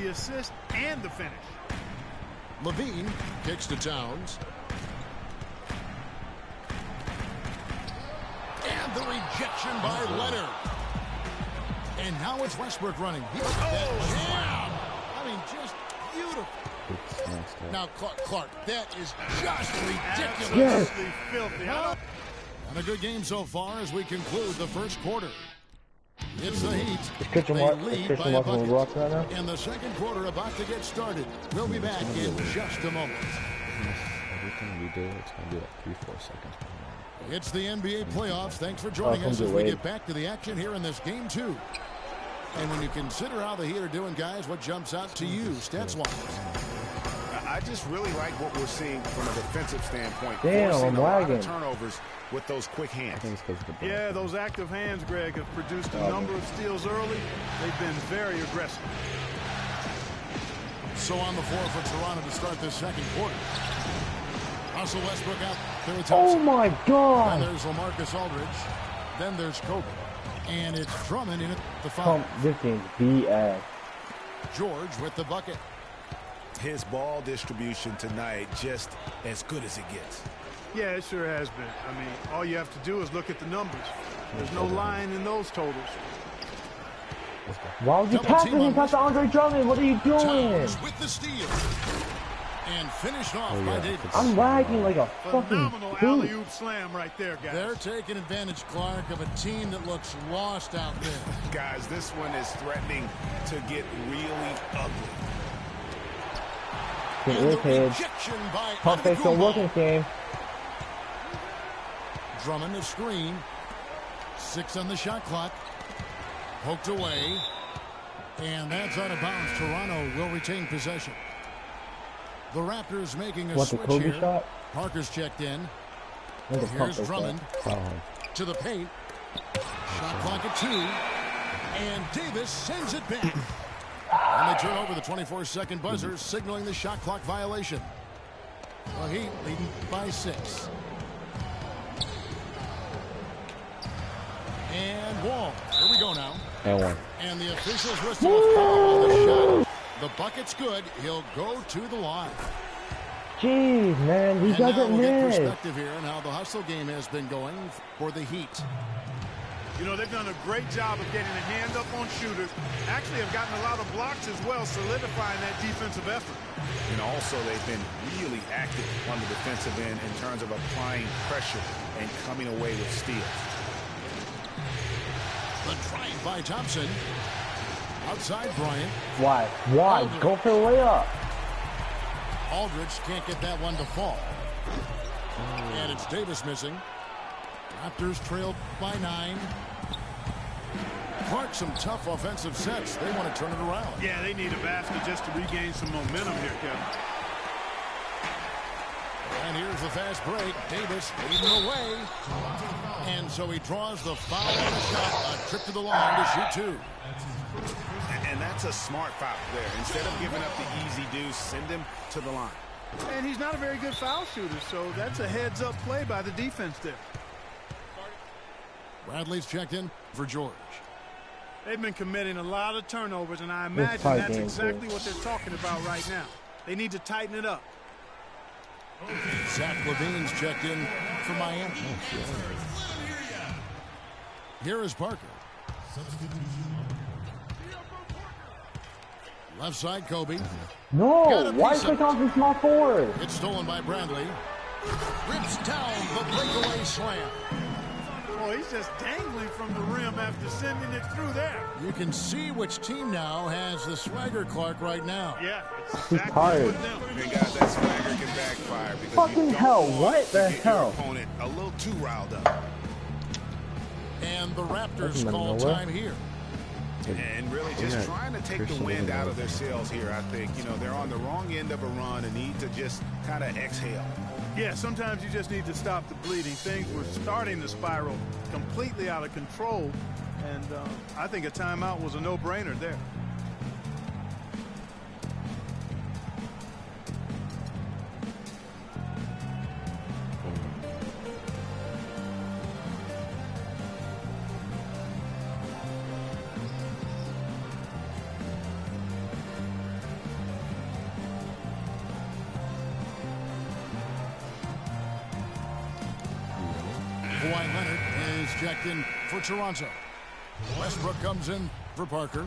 the assist and the finish. Levine kicks to Towns. And the rejection by Leonard. And now it's Westbrook running. He looked at that jam. I mean, just beautiful. Now, Clark, that is just ridiculous. Absolutely filthy. And a good game so far as we conclude the first quarter. It's the Heat. They lead by a bucket. Right now. And the second quarter about to get started. We'll be back in just a moment. Everything we do, it's going to be like 3-4 seconds. It's the NBA playoffs. Thanks for joining us as we get back to the action here in this game 2. And when you consider how the Heat are doing, guys, what jumps out to you, stats-wise? I just really like what we're seeing from a defensive standpoint. Damn, I'm lagging. Turnovers with those quick hands. Yeah, those active hands, Greg, have produced a number of steals early. They've been very aggressive. So on the floor for Toronto to start this second quarter. Russell Westbrook out there with Oh Thompson. my God! And there's LaMarcus Aldridge. Then there's Kobe. And it's Drummond in at the foul. This game's BS. George with the bucket. His ball distribution tonight just as good as it gets. Yeah, it sure has been. I mean, all you have to do is look at the numbers. There's no line in those totals. Why would you pass this past Andre Drummond? What are you doing? Towns with the steal. And finished off by Davis. I'm lagging like a fucking Phenomenal alley-oop slam right there, guys. They're taking advantage, Clark, of a team that looks lost out there. Guys, this one is threatening to get really ugly. Get irritated. Pump fakes don't work in this game. Drummond the screen. 6 on the shot clock. Poked away. And that's out of bounds. Toronto will retain possession. The Raptors making a switch here. Shot? Parker's checked in. Here's Drummond to the paint. Shot clock at 2. And Davis sends it back. And they turn over the 24-second buzzer, signaling the shot clock violation. The Heat leading by 6. And Wall. Here we go now. And 1. And the officials whistle a foul on the shot. The bucket's good. He'll go to the line. Jeez, man, he doesn't miss. Get miss. perspective here on how the hustle game has been going for the Heat. You know, they've done a great job of getting a hand up on shooters. Actually have gotten a lot of blocks as well, solidifying that defensive effort. And also, they've been really active on the defensive end in terms of applying pressure and coming away with steals. The drive by Thompson. Outside Bryant. Why? Aldridge. Go for the layup. Aldridge can't get that one to fall. And it's Davis missing. Raptors trailed by 9. Clark, some tough offensive sets. They want to turn it around. Yeah, they need a basket just to regain some momentum here, Kevin. And here's the fast break. Davis leading away. And so he draws the foul on the shot. A trip to the line to shoot 2. And that's a smart foul there. Instead of giving up the easy deuce, send him to the line. And he's not a very good foul shooter, so that's a heads-up play by the defense there. Bradley's checked in for George. They've been committing a lot of turnovers, and I imagine that's exactly what they're talking about right now. They need to tighten it up. Zach LaVine's checked in for Miami. Here is Parker. Left side, Kobe. No, why is Thompson small forward? It's stolen by Bradley. Rips down the breakaway slam. Oh, he's just dangling from the rim after sending it through there. You can see which team now has the swagger, Clark, right now. Yeah, it's He's tired. Hey guys, that swagger can backfire because Fucking you don't hell, want what to the get hell? your opponent a little too riled up. And the Raptors call time here. And really just trying to take the wind out of their sails here, I think. You know, they're on the wrong end of a run and need to just kind of exhale. Yeah, sometimes you just need to stop the bleeding. Things were starting to spiral completely out of control, and I think a timeout was a no-brainer there. Kawhi Leonard is checked in for Toronto. Westbrook comes in for Parker.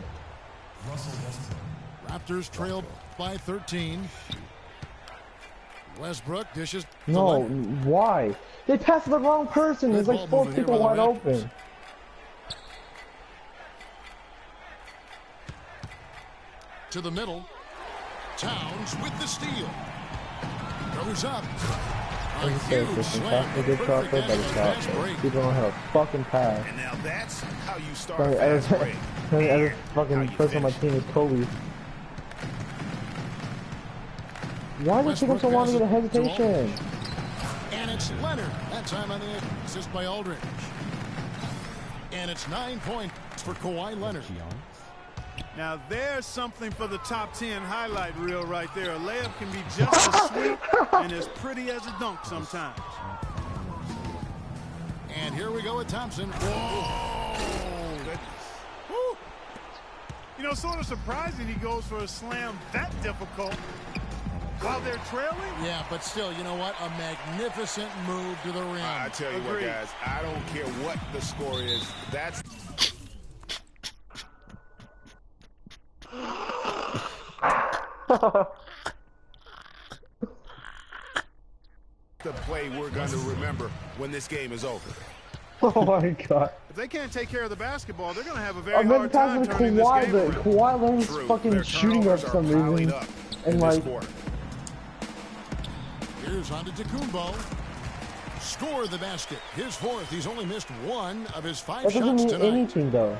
Raptors trailed by 13. Westbrook dishes. No, why? They passed the wrong person. There's like 4 people wide open. To the middle. Towns with the steal. Goes up. A huge slam. People don't have a fucking pass. And now that's how you start a fast break. Every fucking person on my team is Kobe. Why does it take him so long to get a hesitation? And it's Leonard. That time on the assist by Aldridge. And it's 9 points for Kawhi Leonard. Now there's something for the top 10 highlight reel right there. A layup can be just as sweet and as pretty as a dunk sometimes. And here we go with Thompson. Whoa! Woo. You know, sort of surprising he goes for a slam that difficult while they're trailing. Yeah, but still, you know what? A magnificent move to the rim. I tell you what, guys, I don't care what the score is. That's the play we're going to remember when this game is over. Oh my god. If they can't take care of the basketball, they're going to have a very hard time turning this game around. Kawhi Leonard's fucking shooting up some reason. And like, here's Antetokounmpo. Score the basket. His fourth. He's only missed one of his 5 shots tonight. That doesn't mean anything though.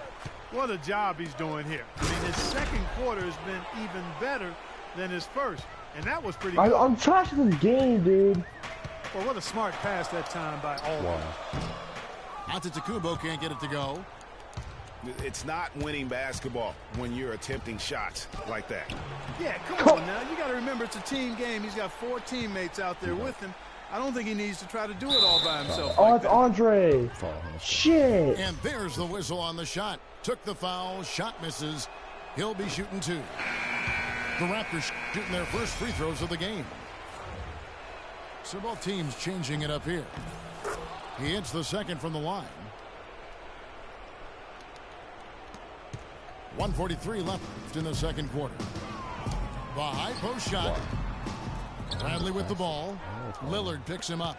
What a job he's doing here. I mean, his second quarter has been even better than his first. And that was pretty good. I'm trashing this game, dude. Well, what a smart pass that time by Aldridge. Antetokounmpo can't get it to go. It's not winning basketball when you're attempting shots like that. Yeah, come on now. You got to remember it's a team game. He's got 4 teammates out there with him. I don't think he needs to try to do it all by himself. Oh, it's Andre. Shit. And there's the whistle on the shot. Took the foul. Shot misses. He'll be shooting 2. The Raptors shooting their first free throws of the game. So both teams changing it up here. He hits the second from the line. 1:43 left in the second quarter. The high post shot. Bradley with the ball. Lillard picks him up.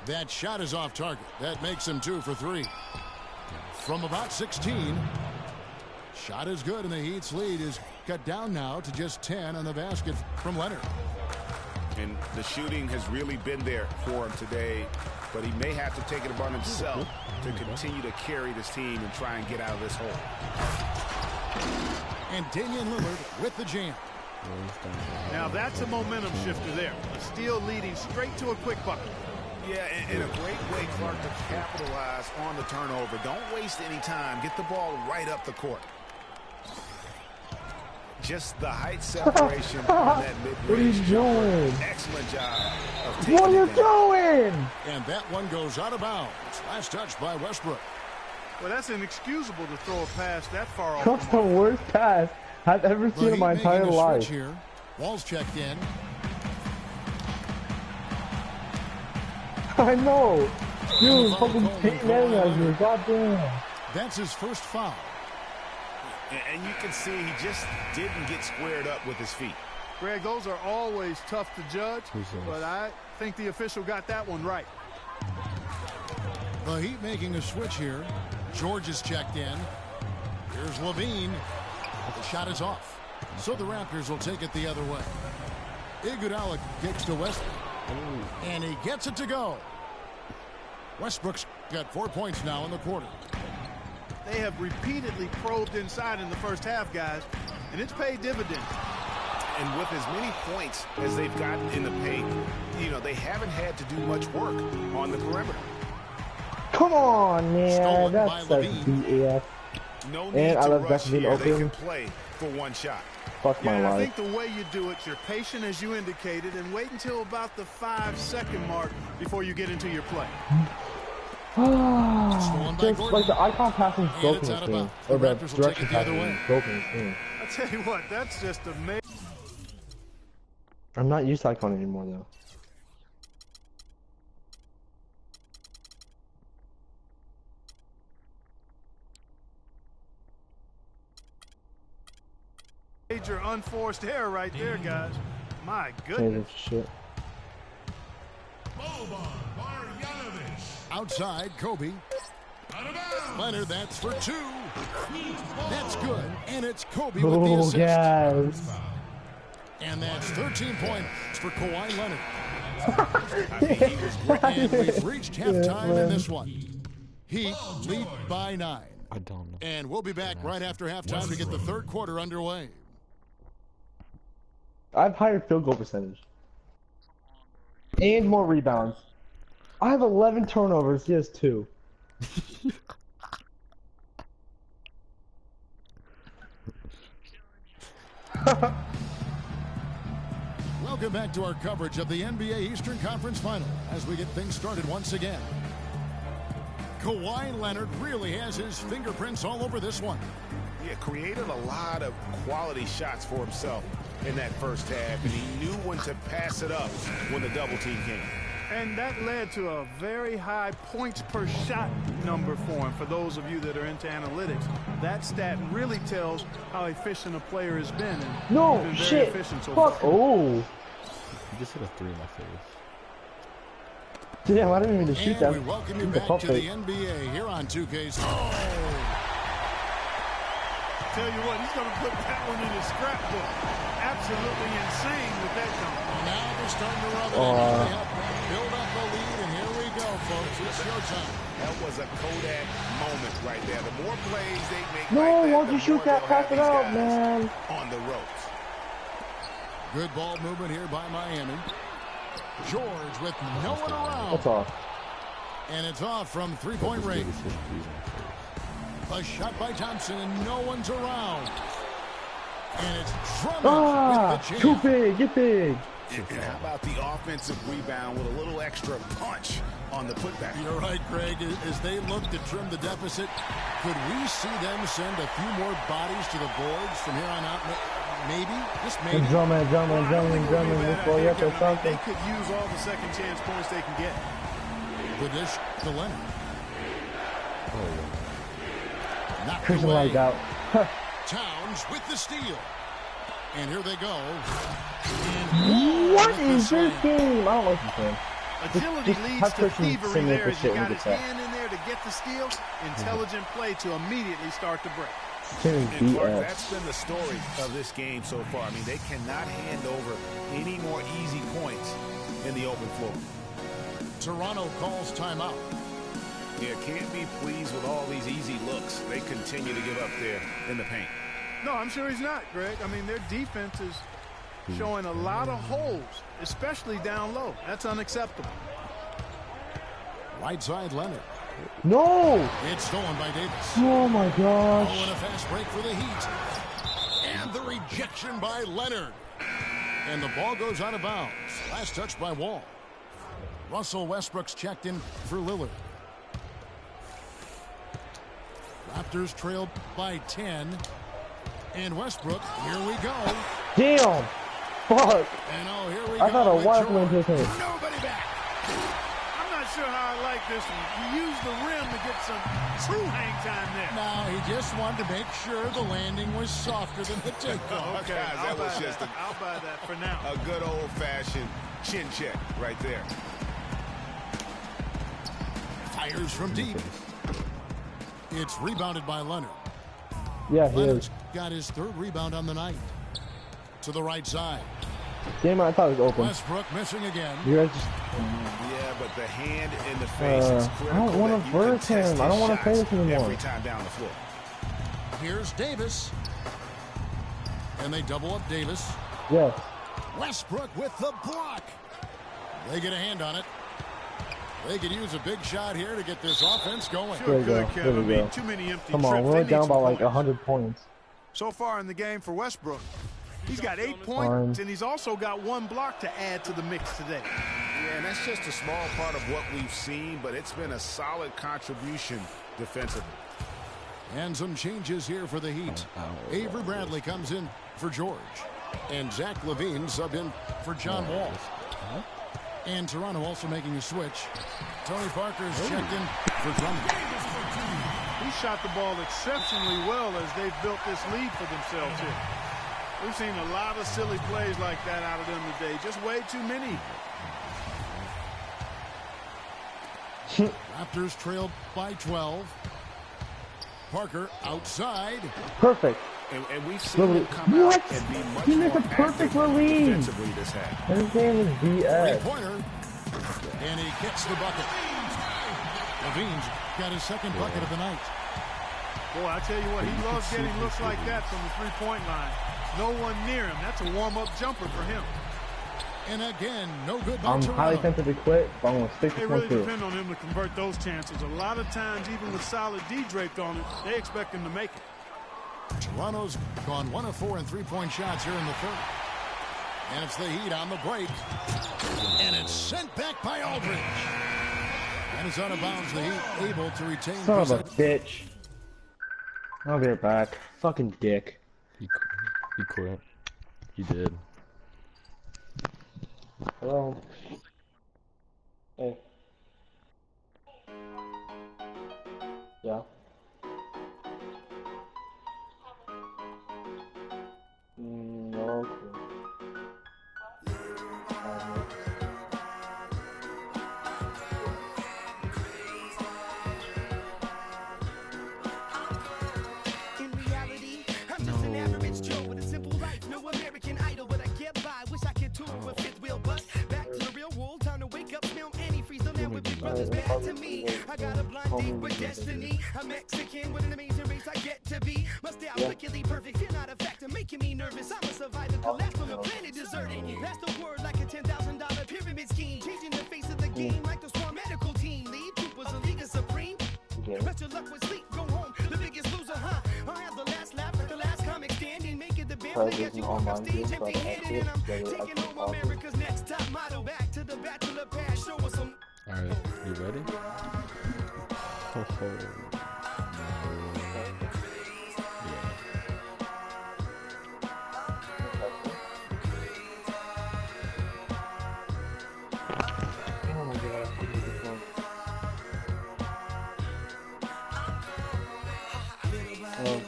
That shot is off target. That makes him 2 for 3. From about 16. Shot is good, and the Heat's lead is cut down now to just 10 on the basket from Leonard. And the shooting has really been there for him today, but he may have to take it upon himself to continue to carry this team and try and get out of this hole. And Damian Lillard with the jam. Now that's a momentum shifter there. A steal leading straight to a quick bucket. Yeah, and a great way, Clark, to capitalize on the turnover. Don't waste any time. Get the ball right up the court. Just the height separation on that mid-range. What are you doing? Excellent job. What are you doing? And that one goes out of bounds. Last touch by Westbrook. Well, that's inexcusable to throw a pass that far off. That's the worst pass I've ever seen in my entire life. Here. Wall's checked in. I know. Dude, fucking Peyton Manning out here. Goddamn. That's his first foul. And you can see he just didn't get squared up with his feet. Greg, those are always tough to judge, but I think the official got that one right. The Heat making a switch here. George is checked in. Here's Levine. The shot is off. So the Raptors will take it the other way. Iguodala kicks to Westbrook. And he gets it to go. Westbrook's got 4 points now in the quarter. They have repeatedly probed inside in the first half, guys, and it's paid dividends. And with as many points as they've gotten in the paint, you know, they haven't had to do much work on the perimeter. Come on, man. Stolen That's by a Levine. BS. No need And I to left rush Beckman here. They open. can play for one shot. Fuck my Yeah, I life. think the way you do it, you're patient as you indicated, and wait until about the 5-second mark before you get into your play. Just like the icon passing is broken it's out of this game. bounds. Or The the Raptors will take direction it the other passing way. is broken this game. I tell you what, that's just amazing. I'm not used to icon anymore though. major unforced error right there, guys. My Change goodness. of shit. Outside, Kobe. Leonard, that's for 2. That's good. And it's Kobe with the Oh, assist. guys. And that's 13 points for Kawhi Leonard. He was great. And we've reached halftime in man. this one. Heat lead by 9. I don't know. And we'll be back right after halftime to get the third quarter underway. I have higher field goal percentage. And more rebounds. I have 11 turnovers. He has 2. Welcome back to our coverage of the NBA Eastern Conference Final as we get things started once again. Kawhi Leonard really has his fingerprints all over this one. Yeah, created a lot of quality shots for himself in that first half, and he knew when to pass it up when the double team came. And that led to a very high points per shot number for him. For those of you that are into analytics, that stat really tells how efficient a player has been. And he's No, been very shit. efficient so Fuck. far. Oh. You just hit a 3 in my face. Damn, I didn't mean to shoot And that. we welcome you Shoot the back pump to the fake. NBA here on 2K. Tell you what, he's going to put that one in his scrapbook. Absolutely insane with that dunk. Now they're starting to rub it in. They help build up the lead, and here we go, folks. It's showtime. That was a Kodak moment right there. The more plays they make No, like that, why'd the you shoot more that? they'll have Pass it these out, guys man. on the ropes. Good ball movement here by Miami. George with no one around. That's off. And it's off from three-point range. Just hit 3 in my face. A shot by Thompson, and no one's around. And it's Drummond Ah, with the too jam. big. Get big. And how about the offensive rebound with a little extra punch on the putback? You're right, Greg. As they look to trim the deficit, could we see them send a few more bodies to the boards from here on out? Maybe, just maybe. And Drummond. Well, I don't think it would be a Let's bad go. idea, Yes, or Kevin. I mean, something. they could use all the second chance points they can get. The dish to Leonard. Knocked Christian away. lights out. Towns with the steal. And here they go. What with the is this slam. game? I don't know what you're saying. Agility Just leads have to Christian thievery sing there with as the he shit got when his he gets hand in there to get the steal. Intelligent play to immediately start the break. Timmy And Clark, BS. that's been the story of this game so far. I mean, they cannot hand over any more easy points in the open floor. Toronto calls timeout. Yeah, can't be pleased with all these easy looks they continue to give up there in the paint. No, I'm sure he's not, Greg. I mean, their defense is showing a lot of holes, especially down low. That's unacceptable. Right side Leonard. No! It's stolen by Davis. Oh my Oh, gosh. and a fast break for the Heat. And the rejection by Leonard. And the ball goes out of bounds. Last touch by Wall. Russell Westbrook's checked in for Lillard. Raptors trailed by 10. And Westbrook, here we go. Damn! Fuck! And oh, here we I go. thought a with wire George. flew into his head. Nobody back. I'm not sure how I like this one. He used the rim to get some true hang time there. No, he just wanted to make sure the landing was softer than the takeoff. Okay, guys, that was just I'll buy that for now. a good old-fashioned chin check right there. Fires from deep. It's rebounded by Leonard. Yeah, he Leonard's is. got his third rebound on the night. To the right side. Damn it, I thought it was open. Westbrook missing again. You guys just... Yeah, but the hand in the face is I critical. don't wanna that you verse contest him. I don't his wanna play shots this anymore. every time down the floor. Here's Davis. And they double up Davis. Yes. Westbrook with the block. They get a hand on it. They could use a big shot here to get this offense going. There Sure you could, go. Kevin. There I we mean, go. too many empty Come trips. on, They we're need down some by like points. 100 points. So far in the game for Westbrook, he's got 8 points, Fine. and he's also got 1 block to add to the mix today. Yeah, and that's just a small part of what we've seen, but it's been a solid contribution defensively. And some changes here for the Heat. Avery Bradley comes in for George. And Zach LaVine sub in for John Wall. And Toronto also making a switch. Tony Parker's checked in for Drummond. He shot the ball exceptionally well as they've built this lead for themselves here. We've seen a lot of silly plays like that out of them today. Just way too many. Raptors trailed by 12. Parker outside. Perfect. And we've seen him come out and be much He makes more a perfect active release. defensively this half. His game is BS. Three-pointer. And he gets the bucket. Levine's got his second bucket of the night. Boy, I tell you what, he loves getting looks like that from the three-point line. No one near him. That's a warm-up jumper for him. And again, no good by I'm highly Toronto. tempted to quit, but I'm going to stick They to really 22. depend on him to convert those chances. A lot of times, even with solid D draped on it, they expect him to make it. Toronto's gone 1 of 4 in three-point shots here in the third. And it's the Heat on the break. And it's sent back by Aldridge. And it's out of bounds. The Heat able to retain Son of a possession. bitch. I'll be right back. Fucking dick. He quit. He did. Hello. Hey. Yeah. No. In reality, I'm just an average Joe with a simple life. No American Idol, but I get by. Wish I could tour with fifth wheel, but back to the real world. Time to wake up, smell antifreeze. Don't ever be brothers bad to me. I got a blind date with destiny. I'm Mexican with an amazing race I get to be. Must stay wickedly perfect. You're not a factor, making me nervous. I'm a survivor, collapsed on the planet deserted. That's the word like a $10,000 pyramid scheme. Changing the face of the game like the Swarm medical team. Lead troopers, a league of supreme. Rest your luck with sleep, go home. The biggest loser, huh? I'll have the last laugh at the last comic standing. Make it the band play as you walk off stage empty-handed. And I'm taking home America's next top model. Back to the Bachelor Pass. Show us some. Alright, you ready? Ho ho. Oh my god. Oh,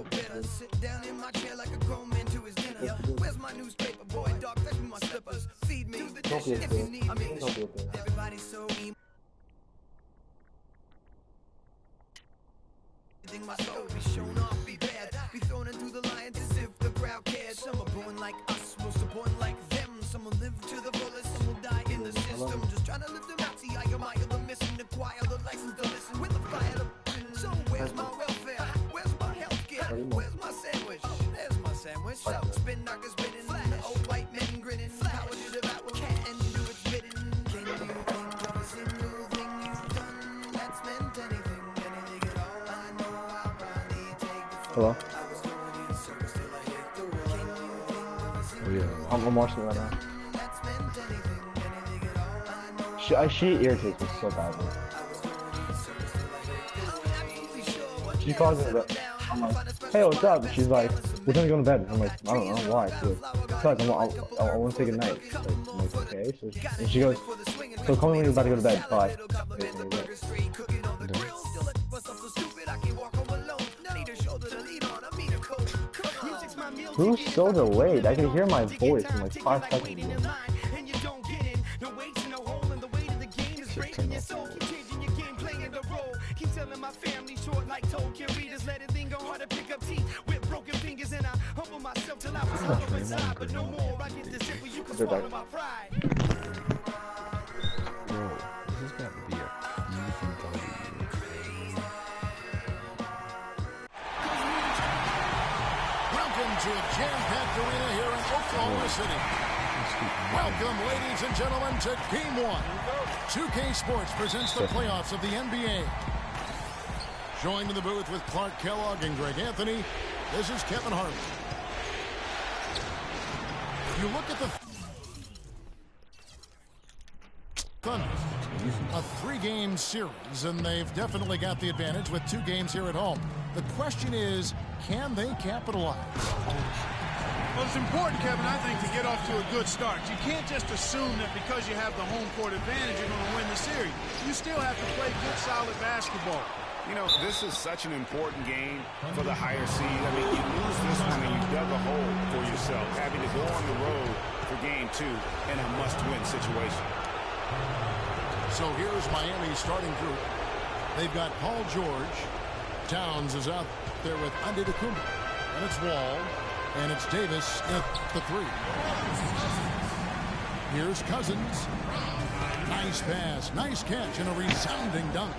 good. Sit down in my chair like a grown man to his dinner. Where's my newspaper, boy? Dog, fetch me my slippers. Feed me. Do the Don't be a dishes if you bitch. need me. Don't be a bitch. Everybody's so emo. My soul be shown off, be bad. Be thrown into the lions as if the crowd cared. Some are born like us, most are born like them. Some will live to the fullest, some will die in the system. Just trying to live them out, see I admire the mission, acquire the license to listen with the fire. So where's my welfare? Where's my healthcare? Where's my sandwich? There's my sandwich. So spin knockers spinning, old white men grinning. Power to devour cat and do its bidding. Can you think of a single thing you've done that's meant anything, anything at all? I know I'll probably take the fall. Hello? I was going in circles till I hit the wall. Can you think of a single Oh yeah. I'm watching it right now. that's meant anything, anything at all? I know She irritates me so badly. I'm absolutely sure what She calls me that. I'm like, hey, what's up? And she's like, we're gonna go to bed. I'm like, I don't know why. She's like, I want to say goodnight. I'm like, okay. So, and she goes, so call me when you're about to go to bed. Bye. Who's so delayed? I can hear my voice in like 5 seconds ago. and you don't get it. No weight to no hole in the weight of the game is breaking your soul. Keep changing your game, playing the role. Keep telling my family short like Tolkien readers. Let it think go hard to pick up teeth with broken fingers. And I humble myself till I was hollow inside. But no more, I get this simple, you can swallow my pride. Bro, this has got to be a easy W. Welcome to a jam-packed arena here in Oklahoma City. Welcome, ladies and gentlemen, to Game 1. 2K Sports presents the playoffs of the NBA. Joined in the booth with Clark Kellogg and Greg Anthony, this is Kevin Harlan. If you look at the Thunder, a 3-game series, and they've definitely got the advantage with 2 games here at home. The question is, can they capitalize? Well, it's important, Kevin, I think, to get off to a good start. You can't just assume that because you have the home court advantage, you're going to win the series. You still have to play good, solid basketball. You know, this is such an important game for the higher seed. I mean, you lose this one and you dug a hole yourself having to go on the road for game 2 in a must-win situation. So here's Miami's starting group. They've got Paul George. Towns is out there with Antetokounmpo. And it's Wall. And it's Davis at the 3. Here's Cousins. Nice pass, nice catch, and a resounding dunk.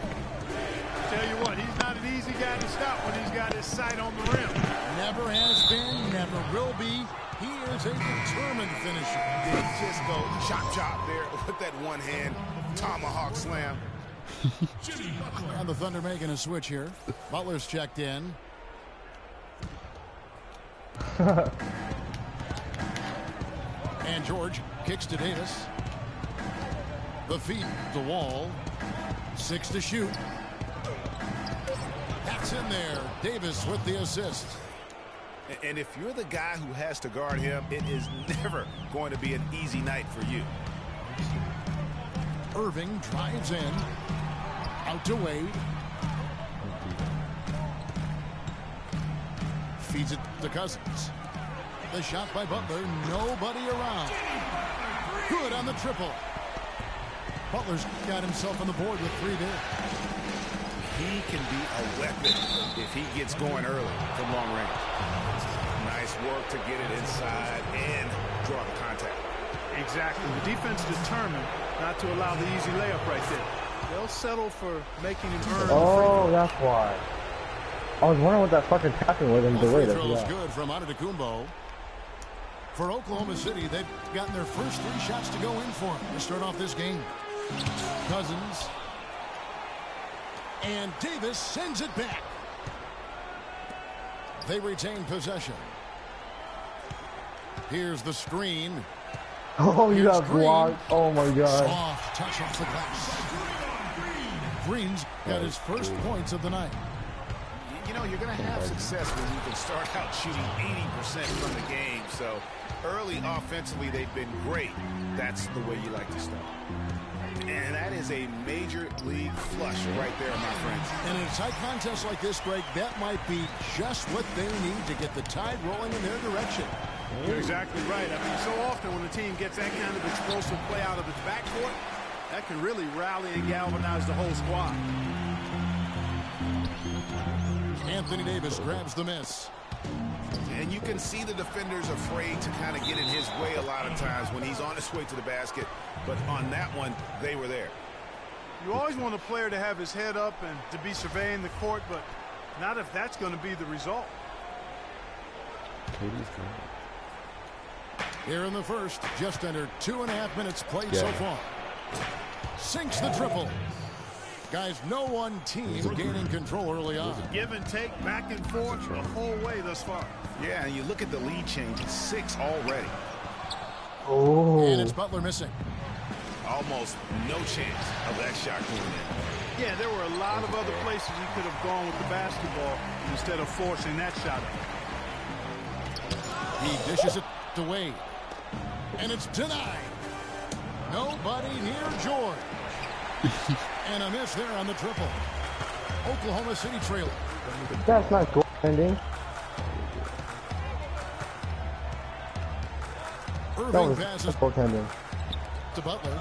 Tell you what, he's not an easy guy to stop when he's got his sight on the rim. Never has been, never will be. He is a determined finisher. They just go chop chop there with that one hand tomahawk slam. And the Thunder making a switch here. Butler's checked in. And George kicks to Davis. The feed to Wall. 6 to shoot. That's in there. Davis with the assist. And if you're the guy who has to guard him, it is never going to be an easy night for you. Irving drives in. Out to Wade. Feeds it to Cousins. The shot by Butler. Nobody around. Good on the triple. Butler's got himself on the board with 3 there. He can be a weapon if he gets going early from long range. Nice work to get it inside and draw the contact. Exactly. The defense determined not to allow the easy layup right there. They'll settle for making him earn. Oh, that's why. I was wondering what that fucking happened with him. The way Free that throw is good from Antetokounmpo. For Oklahoma City, they've gotten their first 3 shots to go in for him to start off this game. Cousins. And Davis sends it back. They retain possession. Here's the screen. Oh, you Here's got Green. blocked. Oh my god. Soft touch off the glass. Green's got his first points of the night. You know, you're going to have success when you can start out shooting 80% from the game. So early offensively, they've been great. That's the way you like to start. And that is a major league flush right there, my friends. And in a tight contest like this, Greg, that might be just what they need to get the tide rolling in their direction. You're exactly right. I mean, so often when a team gets that kind of explosive play out of its backcourt, that can really rally and galvanize the whole squad. Anthony Davis grabs the miss. And you can see the defenders afraid to kind of get in his way a lot of times when he's on his way to the basket. But on that one, they were there. You always want a player to have his head up and to be surveying the court, but not if that's going to be the result. Katie's good. Here in the first, just under 2.5 minutes played so far. Sinks the triple. Guys, no one team gaining control early on. Give and take, back and forth the whole way thus far. Yeah, and you look at the lead change, it's 6 already. Oh. And it's Butler missing. Almost no chance of that shot going in. Yeah, there were a lot of other places he could have gone with the basketball instead of forcing that shot. He dishes it to Wade. And it's denied. Nobody near George. And a miss there on the triple. Oklahoma City trailer. That's not goaltending. That Irving was passes goaltending. to Butler.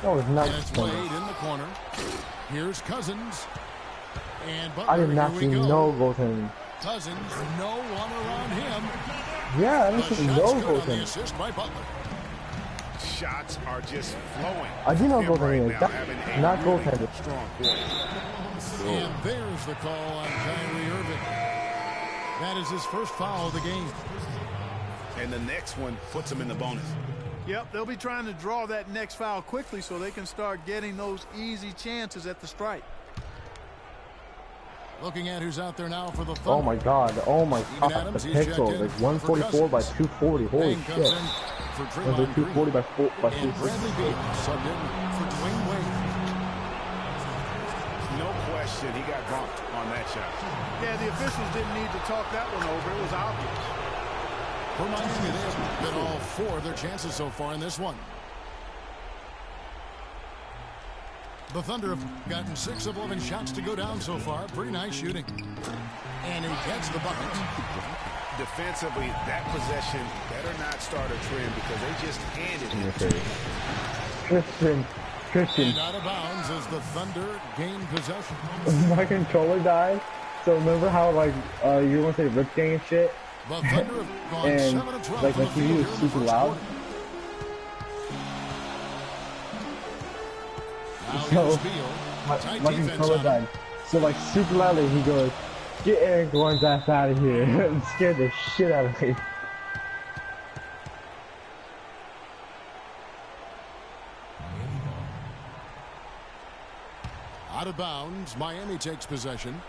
That was not And it's Wade goaltending. in the corner. Here's Cousins. And Butler, I did not here see we go. no goaltending. Cousins, no one around him. Yeah, I The didn't see shot's no good on the goaltending. assist by Butler. Shots are just flowing. I do know Him right goaltending. now, That's having a not really goaltending. strong quarter. And there's the call on Kyrie Irving. That is his first foul of the game. And the next one puts him in the bonus. Yep, they'll be trying to draw that next foul quickly so they can start getting those easy chances at the stripe. Looking at who's out there now for the Thunder. Oh my god. Oh my Steven god. Adams, The he's checked pixels. in Like for 144 by Cousins. 240. Holy Bang comes shit. in for Was Draymond it 240 by 4 by Green. And 260? Bradley Beal subbed in for Dwayne Wade. No question, he got bumped on that shot. Yeah, the officials didn't need to talk that one over. It was obvious. For Miami, they have been all 4 of their chances so far in this one. The Thunder have gotten 6 of 11 shots to go down so far. Pretty nice shooting. And he gets the bucket. defensively, that possession better not start a trend because they just handed him. Christian. And out of bounds as the Thunder gain possession. My controller died. So remember how like you want to say rip gang and shit? The Thunder have gone And 7 of 12 like from my the TV field was here in the super first loud. quarter. Now So here's Beal. Tight my defense controller on him. died. So like super loudly he goes, "Get Eric Gordon's ass out of here!" and scared the shit out of me. Out of bounds, Miami takes possession.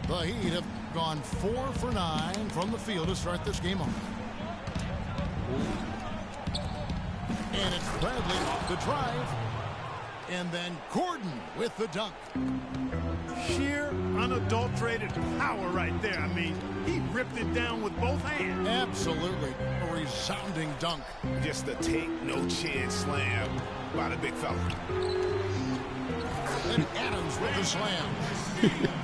The Heat have gone 4 for 9 from the field to start this game off. And it's Bradley off the drive. And then Gordon with the dunk. Sheer, unadulterated power right there. I mean, he ripped it down with both hands. Absolutely. A resounding dunk. Just a take no chance slam by the big fella. And Adams with the slam.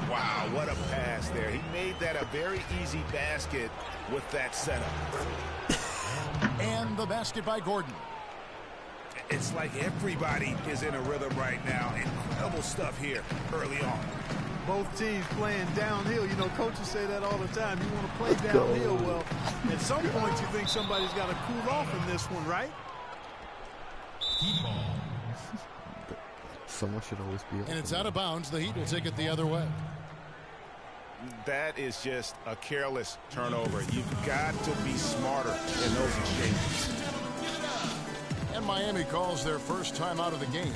Wow, what a pass there. He made that a very easy basket with that setup. And the basket by Gordon. It's like everybody is in a rhythm right now. Incredible stuff here early on. Both teams playing downhill. You know, coaches say that all the time. You want to play downhill. Well, at some point you think somebody's got to cool off in this one, right? Someone should always be. And it's out of bounds. The Heat will take it the other way. That is just a careless turnover. You've got to be smarter in those exchanges. And Miami calls their first time out of the game.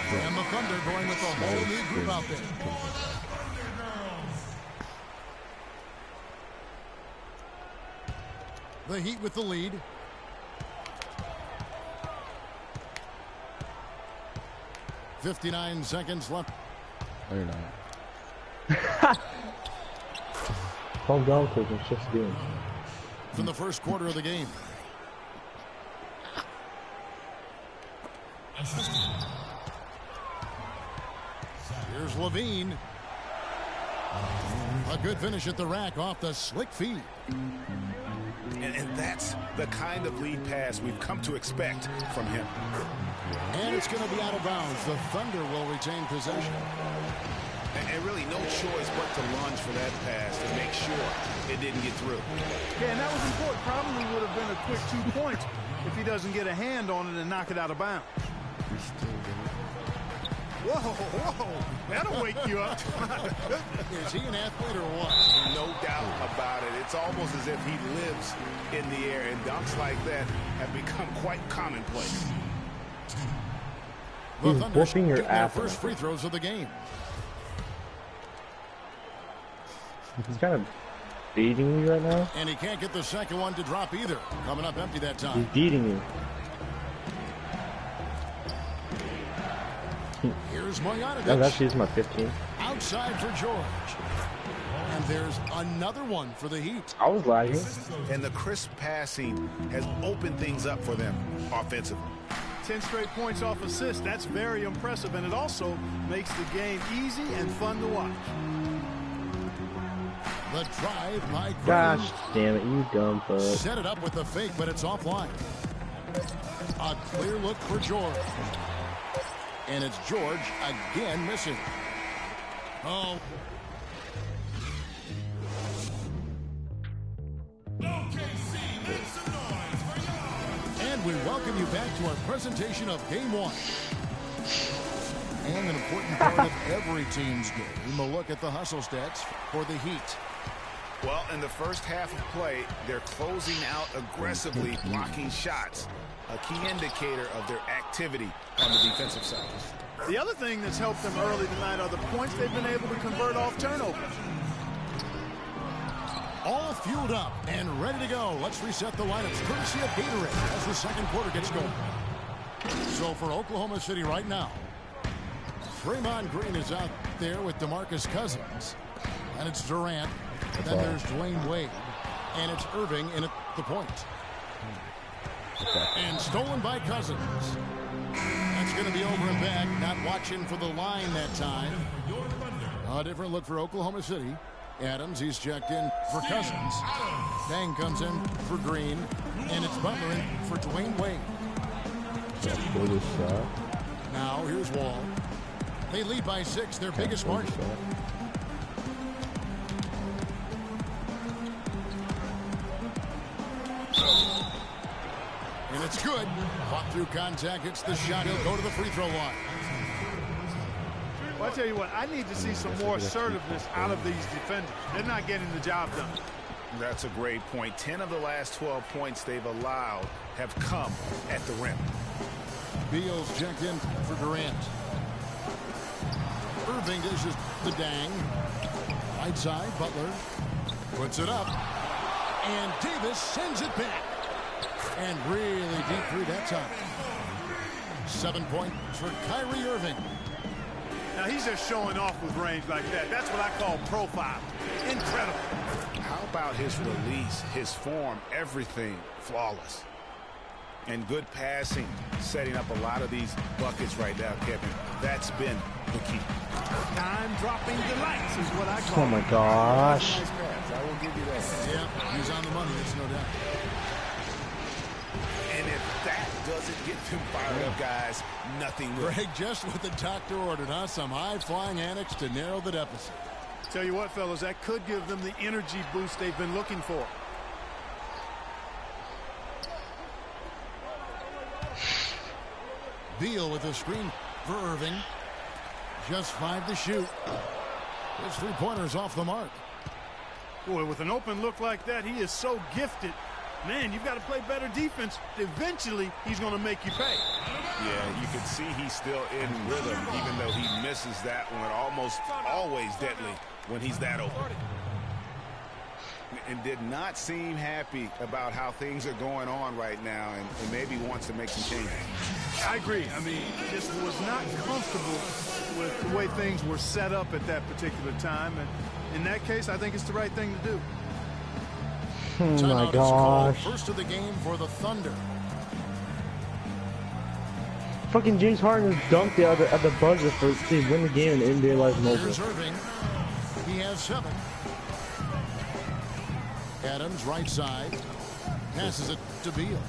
And the Thunder going with a whole new group out there. The Heat with the lead. .59 seconds left. No, you're not. Calm down, coach. It's just a game. From the first quarter of the game. Here's Levine. A good finish at the rack off the slick feed. And that's the kind of lead pass we've come to expect from him. And it's going to be out of bounds. The Thunder will retain possession. And really no choice but to lunge for that pass to make sure it didn't get through. Yeah, and that was important. Probably would have been a quick 2 points if he doesn't get a hand on it and knock it out of bounds. Whoa, that'll wake you up. Is he an athlete or what? No doubt about it. It's almost as if he lives in the air, and dunks like that have become quite commonplace. The He's Thunder whooping your shooting their ass. first free throws of the game. He's kind of beating me right now. And he can't get the second one to drop either. Coming up empty that He's time. beating me. Here's That was Marjanovic. actually my 15. Outside for George. And there's another one for the Heat. I was lagging. And the crisp passing has opened things up for them offensively. 10 straight points off assists. That's very impressive, and it also makes the game easy and fun to watch. The drive by Green. Gosh damn it, you dumb fuck. Set it up with the fake, but it's offline. A clear look for George. And it's George again missing. Oh. And we welcome you back to our presentation of Game 1. And an important part of every team's game, a look at the hustle stats for the Heat. Well, in the first half of play, they're closing out aggressively, blocking shots, a key indicator of their activity on the defensive side. The other thing that's helped them early tonight are the points they've been able to convert off turnovers. All fueled up and ready to go. Let's reset the lineups courtesy of Gatorade as the second quarter gets going. So for Oklahoma City right now, Draymond Green is out there with DeMarcus Cousins. And it's Durant. Then there's Dwayne Wade. And it's Irving in at the point. And stolen by Cousins. That's going to be over and back. Not watching for the line that time. A different look for Oklahoma City. Adams, he's checked in for Cousins. Dang comes in for Green. And it's Butler in for Dwayne Wade. Now here's Wall. They lead by 6, their biggest margin. And it's good. Fought through contact. It's the shot. He'll go to the free throw line. Well, I tell you what, I need to see some more assertiveness out of these defenders. They're not getting the job done. That's a great point. 10 of the last 12 points they've allowed have come at the rim. Beal's checked in for Durant. Irving dishes the dang. Right side, Butler puts it up. And Davis sends it back. And really deep through that time. 7 points for Kyrie Irving. Now, he's just showing off with range like that. That's what I call profile. Incredible. How about his release, his form, everything flawless. And good passing, setting up a lot of these buckets right now, Kevin. That's been the key. Time-dropping delights is what I call Oh, my gosh. Nice pass. I will give you that. Yeah, he's on the money, it's no doubt. And if that doesn't get them fired up, guys, nothing will. Greg, just what the doctor ordered, huh? Some high-flying annex to narrow the deficit. Tell you what, fellas, that could give them the energy boost they've been looking for. Beal with a screen for Irving. Just 5 to shoot. His 3-pointer's off the mark. Boy, with an open look like that, he is so gifted. Man, you've got to play better defense. Eventually, he's going to make you pay. Yeah, you can see he's still in rhythm, even though he misses that one. Almost always deadly when he's that open. And did not seem happy about how things are going on right now, and maybe wants to make some changes. I agree. I mean, just was not comfortable with the way things were set up at that particular time. And in that case, I think it's the right thing to do. Oh my Timeout is called. gosh. First of the game for the Thunder. Fucking James Harden just dunked it at the buzzer to win the game in NBA Live Mobile. Here's Irving. He has 7. Adams, right side. Passes it to Beal.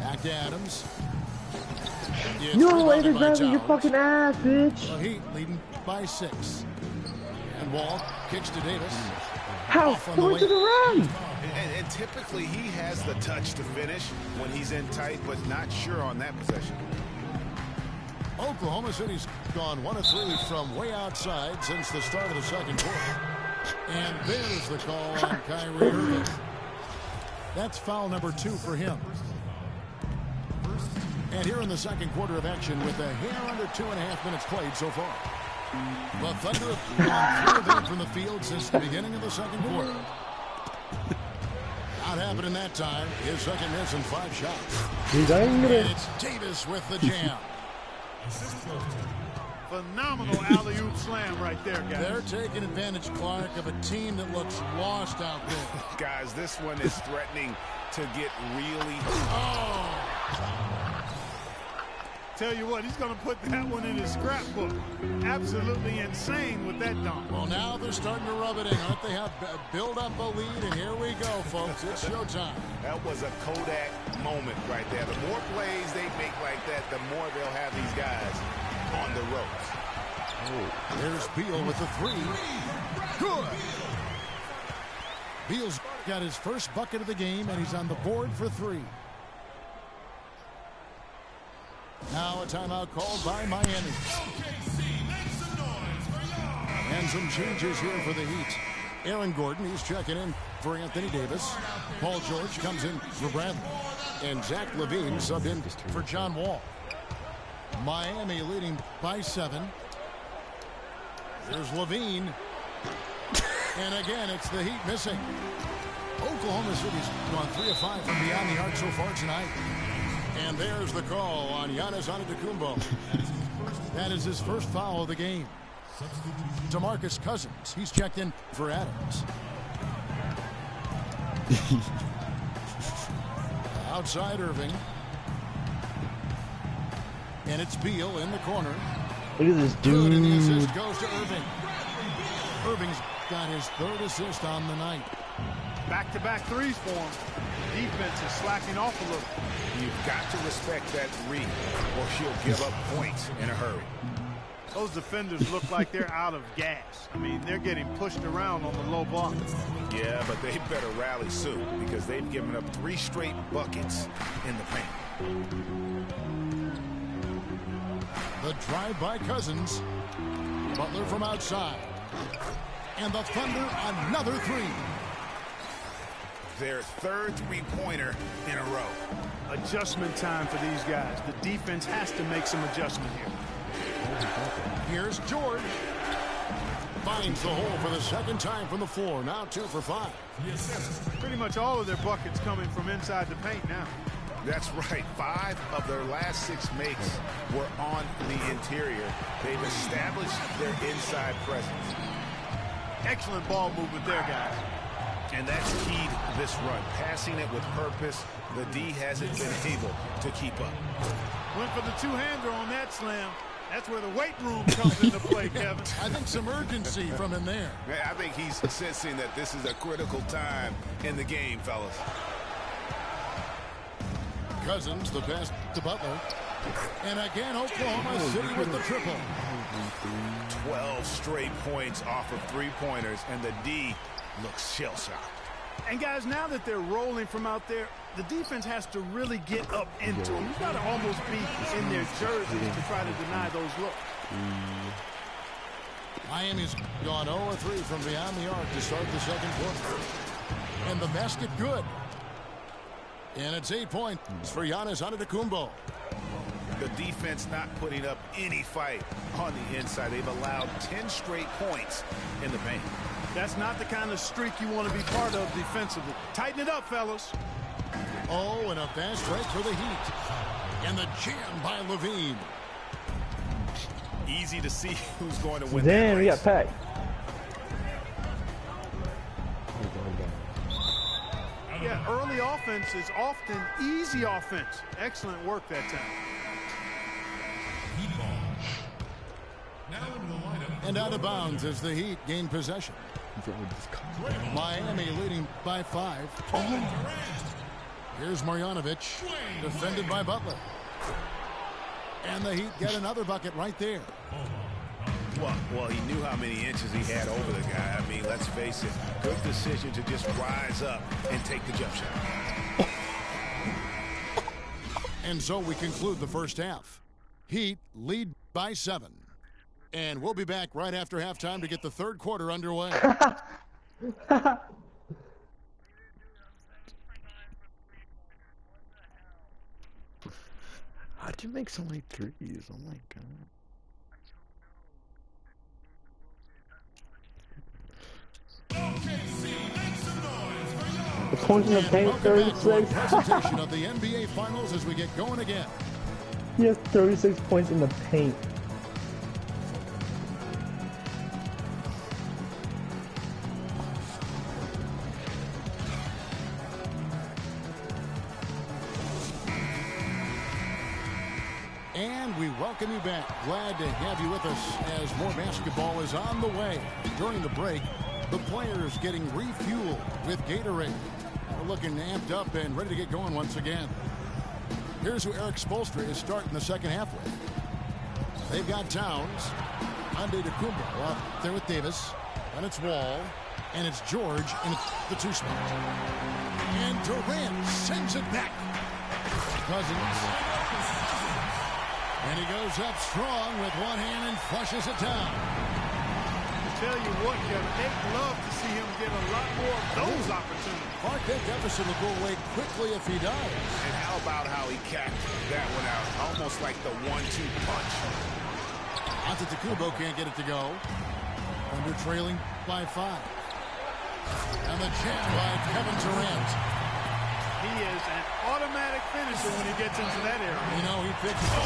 Back to Adams. It's No, rebounded it is by not your Towns. fucking ass, bitch. The Heat leading by 6. And Wall kicks to Davis. How? Off on the Going to the wing. rim. And typically he has the touch to finish when he's in tight, but not sure on that possession. Oklahoma City's gone 1 of 3 from way outside since the start of the second quarter. And there's the call on Kyrie Irving. That's foul number 2 for him. And here in the second quarter of action with a hair under 2.5 minutes played so far. The Thunder have gone 3 of 8 from the field since the beginning of the second quarter. Not happening that time. His second miss and 5 shots. And it's Davis with the jam. Phenomenal alley-oop slam right there, guys. They're taking advantage, Clark, of a team that looks lost out there. Guys, this one is threatening to get really... Tell you what, he's going to put that one in his scrapbook. Absolutely insane with that dunk. Well, now they're starting to rub it in, aren't they? Have build up a lead, and here we go, folks. It's showtime. That was a Kodak moment right there. The more plays they make like that, the more they'll have these guys on the ropes. Oh, there's Beal with the 3. Good. Beal's got his first bucket of the game, and he's on the board for 3. Now a timeout called by Miami. And some changes here for the Heat. Aaron Gordon, he's checking in for Anthony Davis. Paul George comes in for Bradley. And Zach LaVine subbed in for John Wall. Miami leading by 7. There's LaVine. And again, it's the Heat missing. Oklahoma City's gone 3 of 5 from beyond the arc so far tonight. And there's the call on Giannis Antetokounmpo. That is his first foul of the game. DeMarcus Cousins, he's checked in for Adams. Outside Irving. And it's Beal in the corner. Look at this Good, and the dude. assist goes to Irving. Irving's got his third assist on the night. Back-to-back threes for him. Defense is slacking off a little. You've got to respect that three, or she'll give up points in a hurry. Those defenders look like they're out of gas. I mean, they're getting pushed around on the low block. Yeah, but they better rally soon because they've given up 3 straight buckets in the paint. The drive by Cousins. Butler from outside. And the Thunder another three. Their third three-pointer in a row. Adjustment time for these guys. The defense has to make some adjustment here. Here's George. Finds the hole for the second time from the floor. Now 2 for 5. Pretty much all of their buckets coming from inside the paint now. That's right. 5 of their last 6 makes were on the interior. They've established their inside presence. Excellent ball movement there, guys. And that's key to this run. Passing it with purpose. The D hasn't been able to keep up. Went for the two-hander on that slam. That's where the weight room comes into play, Kevin. I think some urgency from him there. I think he's sensing that this is a critical time in the game, fellas. Cousins, the pass to Butler. And again, Oklahoma City with the triple. 12 straight points off of three-pointers, and the D looks shell-shocked. And guys, now that they're rolling from out there, the defense has to really get up into them. You've got to almost be in their jerseys to try to deny those looks. Miami's gone 0-3 from beyond the arc to start the second quarter. And the basket good. And it's 8 points for Giannis Antetokounmpo. The defense not putting up any fight on the inside. They've allowed 10 straight points in the paint. That's not the kind of streak you want to be part of defensively. Tighten it up, fellas. Oh, and a fast break for the Heat. And the jam by Levine. Easy to see who's going to win. Damn, we got packed. Yeah, early offense is often easy offense. Excellent work that time. And out of bounds as the Heat gain possession. Miami leading by 5. Here's Marjanovic, defended by Butler. And the Heat get another bucket right there. Well, he knew how many inches he had over the guy. I mean, let's face it, good decision to just rise up and take the jump shot. And so we conclude the first half. Heat lead by 7. And we'll be back right after halftime to get the third quarter underway. How'd you make so many threes? Oh my god. The points in the paint, 36. Presentation of the NBA Finals as we get going again. He has 36 points in the paint. And we welcome you back. Glad to have you with us as more basketball is on the way. During the break, the players getting refueled with Gatorade. We're looking amped up and ready to get going once again. Here's who Eric Spoelstra is starting the second half with. They've got Towns, Antetokounmpo up there with Davis, and it's Wall, and it's George, and it's the 2 spot. And Durant sends it back. Cousins. And he goes up strong with one hand and flushes it down. Tell you what, Kevin, they'd love to see him get a lot more of those opportunities. Mark, that deficit will go away quickly if he does. And how about how he capped that one out? Almost like the 1-2 punch. Antetokounmpo can't get it to go. Under trailing by 5. And the jam by Kevin Durant. He is an automatic finisher when he gets into that area. You know, he fixed it.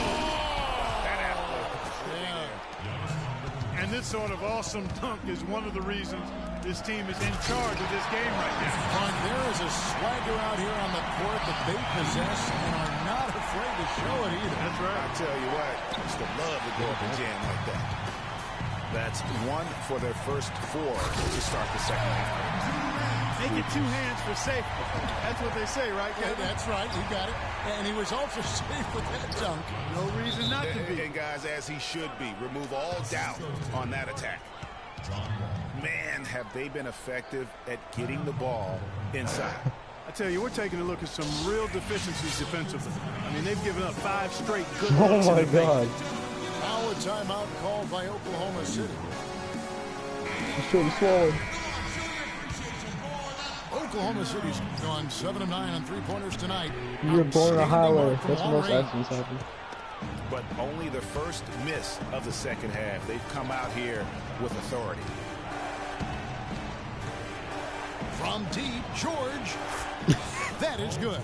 That happened. Yeah. And this sort of awesome dunk is one of the reasons this team is in charge of this game right now. But there is a swagger out here on the court that they possess and are not afraid to show it either. That's right. I tell you what, I used to love to go up and jam like that. That's one for their first 4 to start the second half. Make it 2 hands for safety. That's what they say, right, Yeah, Kevin? that's right. You got it. And he was also safe with that dunk. No reason not to be. And guys, as he should be, remove all doubt on that attack. Man, have they been effective at getting the ball inside. I tell you, we're taking a look at some real deficiencies defensively. I mean, they've given up 5 straight good Oh looks in my the paint. god. Now a timeout called by Oklahoma City. He's trying to swallow. Oklahoma City's gone 7 of 9 on 3-pointers tonight. You were born on a Outstanding highway. mark from That's the most long-range. accidents happen. But only the first miss of the second half. They've come out here with authority. From deep, George. That is good.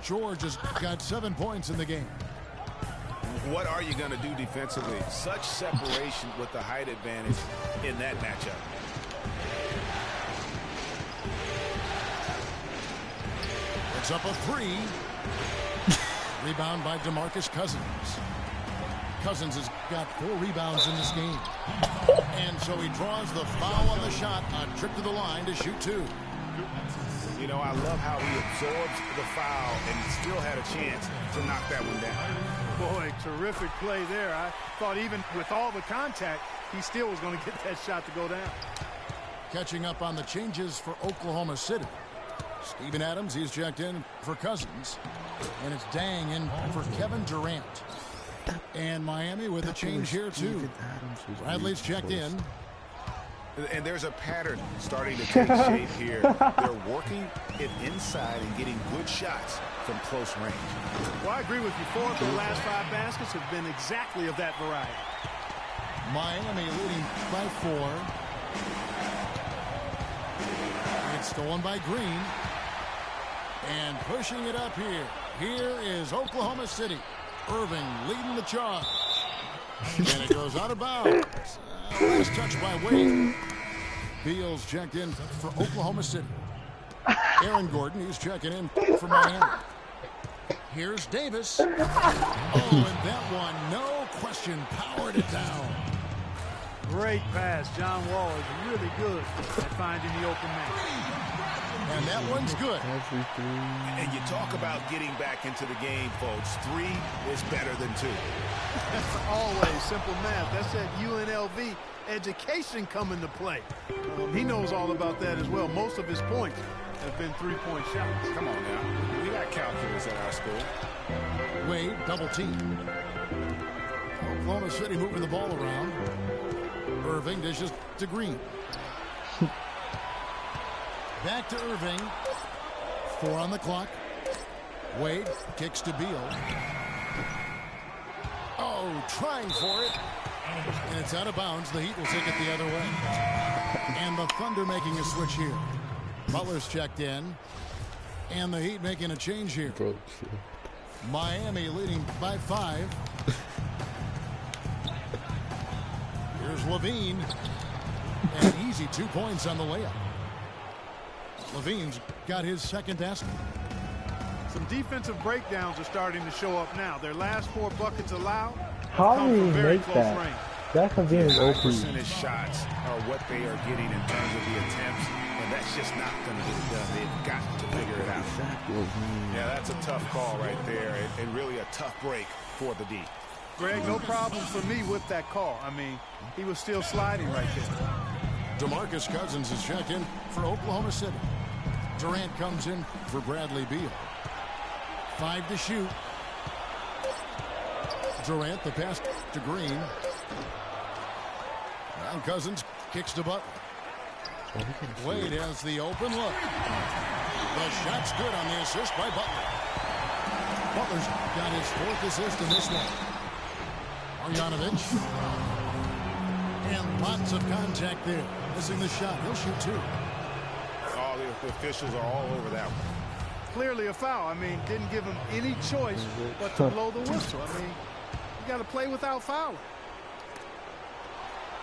George has got 7 points in the game. What are you going to do defensively? Such separation with the height advantage in that matchup. It's up a 3. Rebound by DeMarcus Cousins. Cousins has got 4 rebounds in this game. And so he draws the foul on the shot. A trip to the line to shoot 2. You know, I love how he absorbs the foul and still had a chance to knock that one down. Boy, terrific play there. I thought even with all the contact, he still was going to get that shot to go down. Catching up on the changes for Oklahoma City. Steven Adams, he's checked in for Cousins. And it's Dang in for Kevin Durant. And Miami with a change here, too. Bradley's checked in. And there's a pattern starting to take shape here. They're working it inside and getting good shots from close range. Well, I agree with you. 4 of the last 5 baskets have been exactly of that variety. Miami leading by 4. It's stolen by Green. And pushing it up here. Here is Oklahoma City. Irving leading the charge. And it goes out of bounds. Last touch by Wade. Beals checked in for Oklahoma City. Aaron Gordon, he's checking in for Miami. Here's Davis. Oh, and that one, no question, powered it down. Great pass. John Wall is really good at finding the open man. And that one's good. And you talk about getting back into the game, folks. 3 is better than 2. Always simple math. That's that UNLV education coming to play. He knows all about that as well. Most of his points have been 3-point shots. Come on now. We got calculus at our school. Wade, double team. Oklahoma City moving the ball around. Irving dishes to Green. Back to Irving. 4 on the clock. Wade kicks to Beal. Oh, trying for it. And it's out of bounds. The Heat will take it the other way. And the Thunder making a switch here. Butler's checked in. And the Heat making a change here. Miami leading by 5. Here's Levine. An easy 2 points on the layup. Levine's got his second basket. Some defensive breakdowns are starting to show up now. Their last 4 buckets allowed How come do you from very make close that? range. That convenience is High OP. percentage shots are what they are getting in terms of the attempts, and that's just not going to get it done. They've got to figure it out. Yeah, that's a tough call right there, and really a tough break for the D. Greg, no problem for me with that call. I mean, he was still sliding right there. DeMarcus Cousins is checked in for Oklahoma City. Durant comes in for Bradley Beal. 5 to shoot. Durant, the pass to Green. And Cousins kicks to Butler. Wade has the open look. The shot's good on the assist by Butler. Butler's got his 4th assist in this one. Marjanovic. And lots of contact there. Missing the shot. He'll shoot 2. All the officials are all over that one. Clearly a foul. I mean, didn't give him any choice but to blow the whistle. I mean, you got to play without fouling.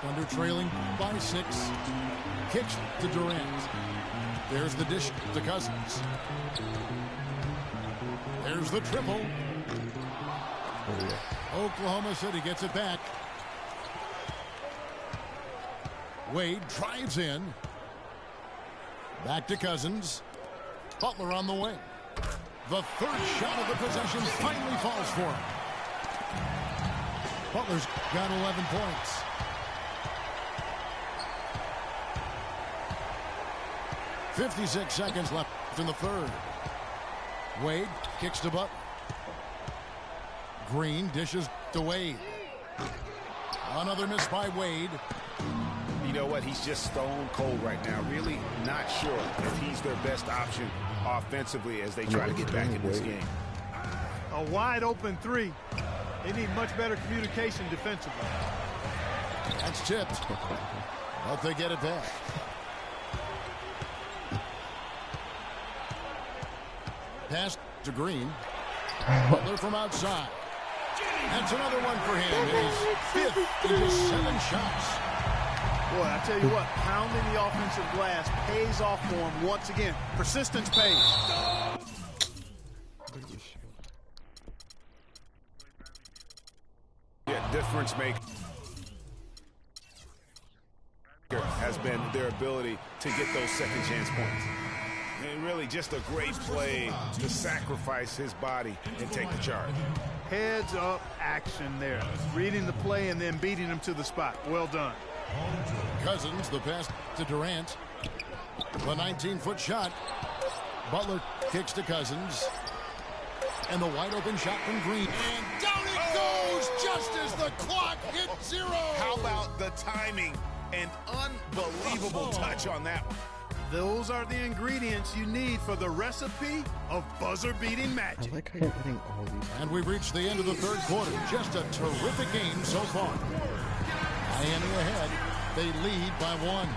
Thunder trailing by 6. Kicks to Durant. There's the dish to Cousins. There's the triple. Oklahoma City gets it back. Wade drives in. Back to Cousins. Butler on the wing. The third shot of the possession finally falls for him. Butler's got 11 points. .56 seconds left in the third. Wade kicks to Butler. Green dishes to Wade. Another miss by Wade. You know what? He's just stone cold right now. Really not sure if he's their best option offensively as they try to get back in this game. A wide open three. They need much better communication defensively. That's tipped. But they get it back. Pass to Green. Butler from outside. That's another one for him. His fifth in just 7 shots. Boy, I tell you what, pounding the offensive glass pays off for him once again. Persistence pays. Yeah, difference maker has been their ability to get those second chance points. And really just a great play to sacrifice his body and take the charge. Heads up action there. Reading the play and then beating him to the spot. Well done. Cousins, the pass to Durant. The 19-foot shot. Butler kicks to Cousins. And the wide open shot from Green. And down it goes just as the clock hits 0. How about the timing and unbelievable touch on that one? Those are the ingredients you need for the recipe of buzzer-beating I magic. like how you're getting all these. And we've reached the end of the third quarter. Just a terrific game so far. Miami ahead. They lead by 1.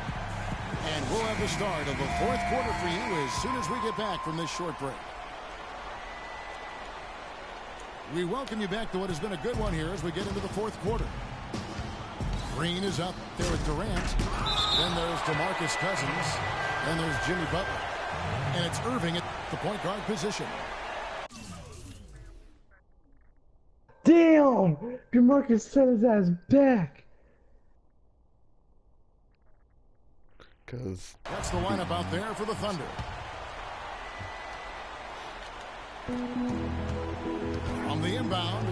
And we'll have the start of the fourth quarter for you as soon as we get back from this short break. We welcome you back to what has been a good one here as we get into the fourth quarter. Green is up there with Durant. Then there's DeMarcus Cousins. Then there's Jimmy Butler. And it's Irving at the point guard position. Damn! DeMarcus set his ass back. Because That's the lineup out there for the Thunder. On the inbound,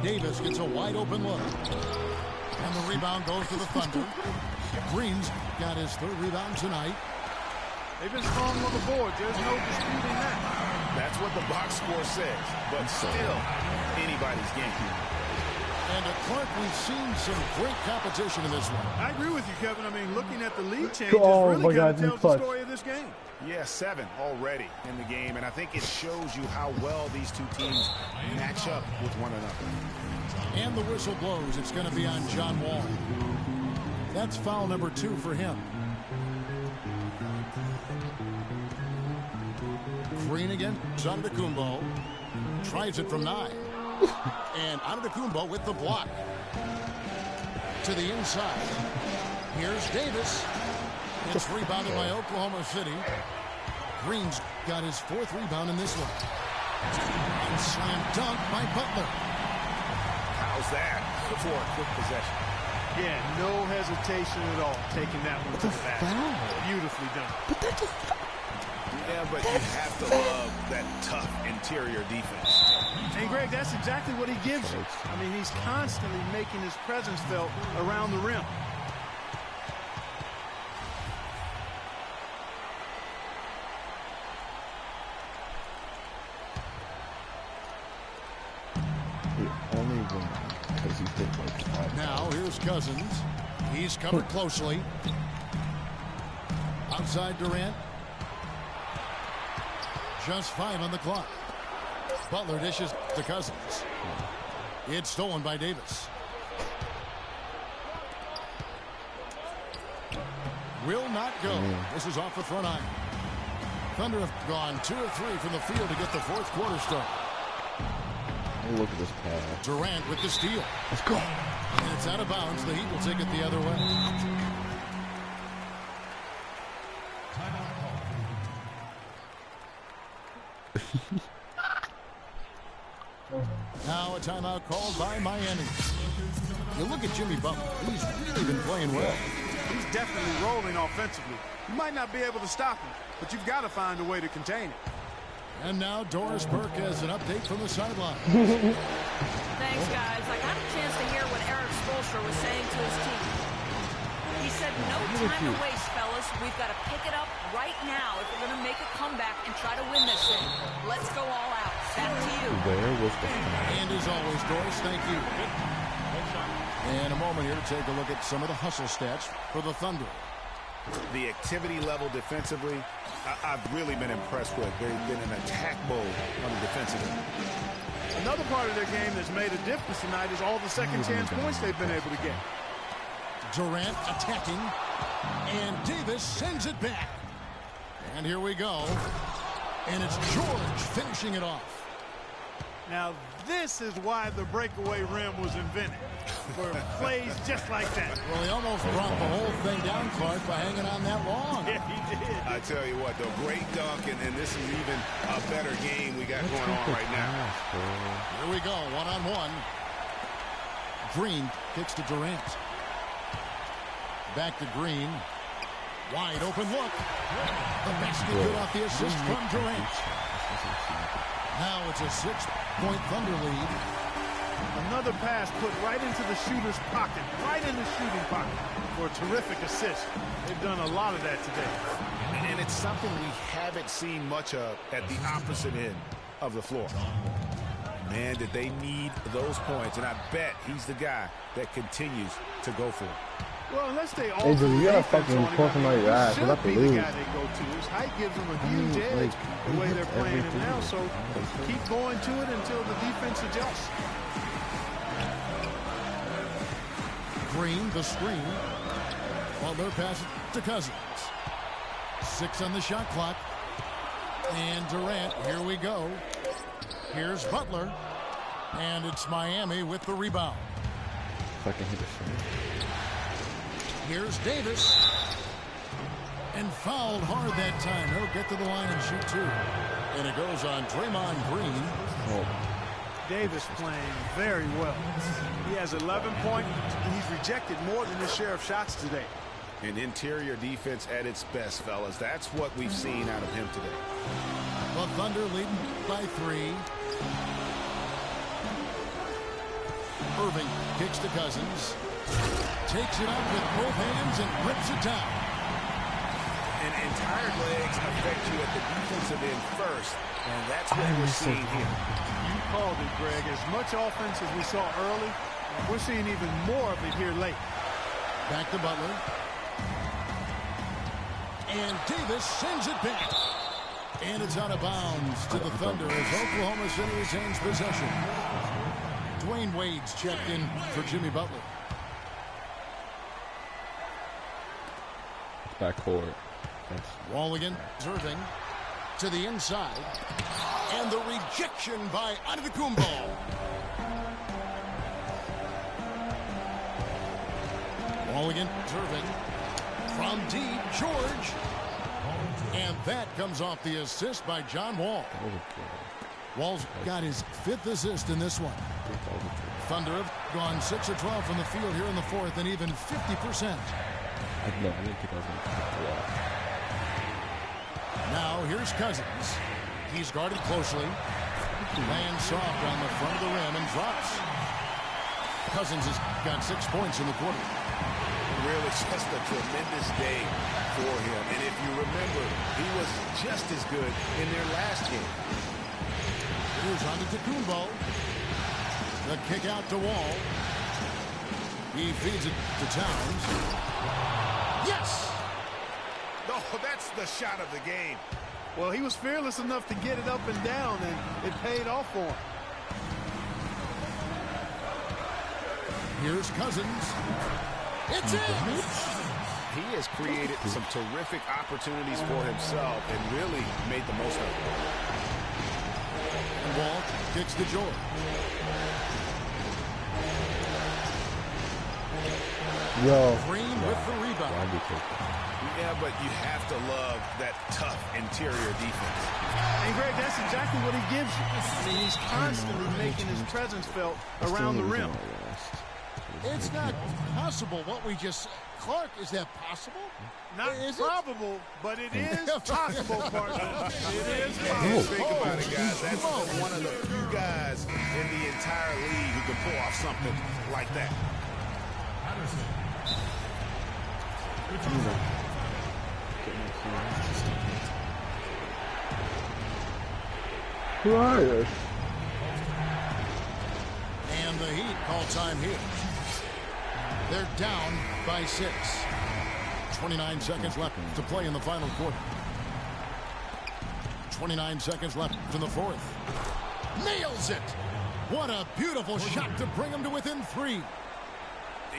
Davis gets a wide open look. And the rebound goes to the Thunder. Green's got his 3rd rebound tonight. They've been strong on the board. There's no disputing that. That's what the box score says, but still anybody's game. And at Clark, we've seen some great competition in this one. I agree with you, Kevin. I mean, looking at the lead changes Oh, really my God, kind of tells the clutch. story of this game. Yeah, 7 already in the game, and I think it shows you how well these two teams match up with one another. And the whistle blows. It's going to be on John Wall. That's foul number 2 for him. Green again. Antetokounmpo tries it from 9. And Antetokounmpo with the block. To the inside. Here's Davis. It's rebounded by Oklahoma City. Green's got his 4th rebound in this one. And slam dunk by Butler. How's that for a quick possession? Yeah, no hesitation at all taking that one to the basket. Beautifully done. but that's a Yeah, but you have to love that tough interior defense. And, Greg, that's exactly what he gives you. I mean, he's constantly making his presence felt around the rim. the only one because he hit like 5. Now here's Cousins. He's covered closely. Outside Durant. Just 5 on the clock. Butler dishes to Cousins. It's stolen by Davis. Will not go. This is off the front iron. Thunder have gone 2 of 3 from the field to get the fourth quarter start. Oh, look at this pass. Durant with the steal. Let's go. And it's out of bounds. The Heat will take it the other way. Now a timeout called by Miami. You look at Jimmy Butler. He's really been playing well. He's definitely rolling offensively. You might not be able to stop him, but you've got to find a way to contain it. And now Doris Burke has an update from the sideline. Thanks, guys. I got a chance to hear what Eric Spoelstra was saying to his team. He said, no time to waste, fellas. We've got to pick it up right now if we're going to make a comeback and try to win this thing. Let's go all out. Back to you. Where was the... And as always, Doris, thank you. And a moment here to take a look at some of the hustle stats for the Thunder. The activity level defensively, I've really been impressed with. They've been an attack mode on the defensive end. Another part of their game that's made a difference tonight is all the second chance points they've been able to get. Durant attacking, and Davis sends it back. And here we go. And it's George finishing it off. Now, this is why the breakaway rim was invented, for plays just like that. Well, he almost brought the whole thing down, Clark, by hanging on that long. Yeah, he did. I tell you what, though, great dunk, and this is even a better game we got going on right now. Here we go, one-on-one. Green kicks to Durant. Back to Green. Wide open look. The basket good off the assist from Durant. Now it's a 6-point Thunder lead. Another pass put right into the shooter's pocket, right in the shooting pocket for a terrific assist. They've done a lot of that today. And it's something we haven't seen much of at the opposite end of the floor. Man, did they need those points, and I bet he's the guy that continues to go for it. Well, unless they all Hey, dude, you gotta fucking force him out your ass. We're about to lose. The guy they go to. His height gives him a huge edge the way they're playing him now. So keep going to it until the defense adjusts. Green, the screen. While they're passing to Cousins. 6 on the shot clock. And Durant, here we go. Here's Butler. And it's Miami with the rebound. If I can hit it. Here's Davis. And fouled hard that time. He'll get to the line and shoot 2. And it goes on Draymond Green. Oh. Davis playing very well. He has 11 points, and he's rejected more than his share of shots today. An interior defense at its best, fellas. That's what we've seen out of him today. The Thunder leading by 3. Irving kicks to Cousins. Takes it up with both hands and rips it down. And tired legs affect you at the defensive end first, and that's what we're seeing here. You called it, Greg. As much offense as we saw early, we're seeing even more of it here late. Back to Butler. And Davis sends it back. And it's out of bounds to the Thunder as Oklahoma City retains possession. Dwayne Wade's checked in for Jimmy Butler. Backcourt. Thanks. Walligan, Irving to the inside. And the rejection by Antetokounmpo. Walligan, Irving from deep, George. And that comes off the assist by John Wall. Wall's got his 5th assist in this one. Thunder have gone 6 of 12 from the field here in the 4th and even 50%. I didn't think I was going to pick a lot. Now here's Cousins. He's guarded closely. Lands soft on the front of the rim and drops. Cousins has got 6 points in the quarter. Really just a tremendous day for him. And if you remember, he was just as good in their last game. Here's Antetokounmpo. The kick out to Wall. He feeds it to Towns. Yes! Oh, that's the shot of the game. Well, he was fearless enough to get it up and down, and it paid off for him. Here's Cousins. It's in! He has created some terrific opportunities for himself and really made the most of it. And Wall kicks to George. Yo. Green with the rebound. Yeah, but you have to love that tough interior defense. And, Greg, that's exactly what he gives you. I mean, he's constantly making his presence felt around the rim. It's not possible what we just said. Clark, is that possible? Not Is probable, but it is possible, partner. It is possible. Think about it, guys. That's one of the few guys in the entire league who can pull off something like that. Who are you? And the Heat call time here. They're down by 6. 29 seconds left to play in the final quarter. 29 seconds left in the fourth. Nails it! What a beautiful shot to bring him to within 3.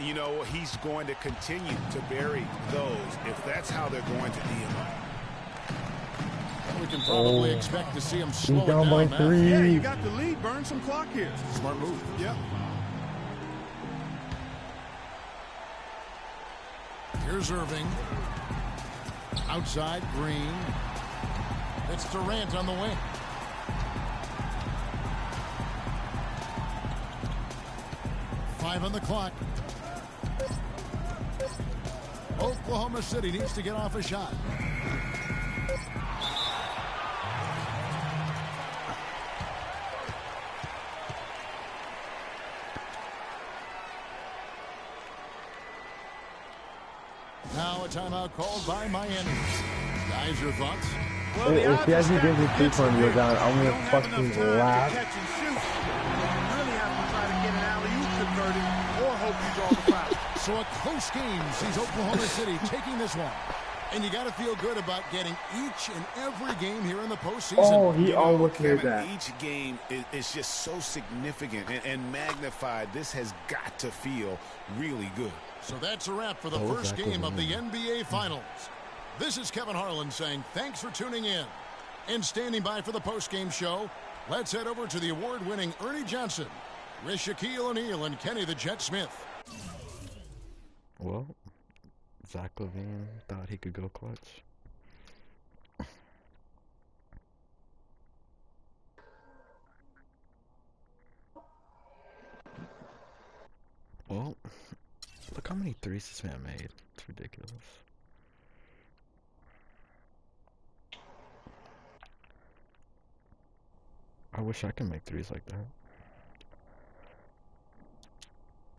You know, he's going to continue to bury those if that's how they're going to D him up. We can probably expect to see him slow it down by down now. 3. Yeah, you got the lead. Burn some clock here. Smart move. Yep. Here's Irving. Outside, Green. It's Durant on the wing. Five on the clock. Oklahoma City needs to get off a shot. Now a timeout called by Miami. Guys, your thoughts? Well, If PSV gives me 3 points, you're down. I'm gonna fucking laugh. Catch and shoot. You really have to try to get an alley-oop converted or hope you draw the foul. So a close game sees Oklahoma City taking this one. And you got to feel good about getting each and every game here in the postseason. Oh, he almost made Kevin, that. each game is just so significant and magnified. This has got to feel really good. So that's a wrap for the first game of the NBA Finals. This is Kevin Harlan saying thanks for tuning in. And standing by for the postgame show, let's head over to the award-winning Ernie Johnson with Shaquille O'Neal and Kenny the Jet Smith. Well, Zach LaVine thought he could go clutch. Well, look how many threes this man made. It's ridiculous. I wish I could make threes like that.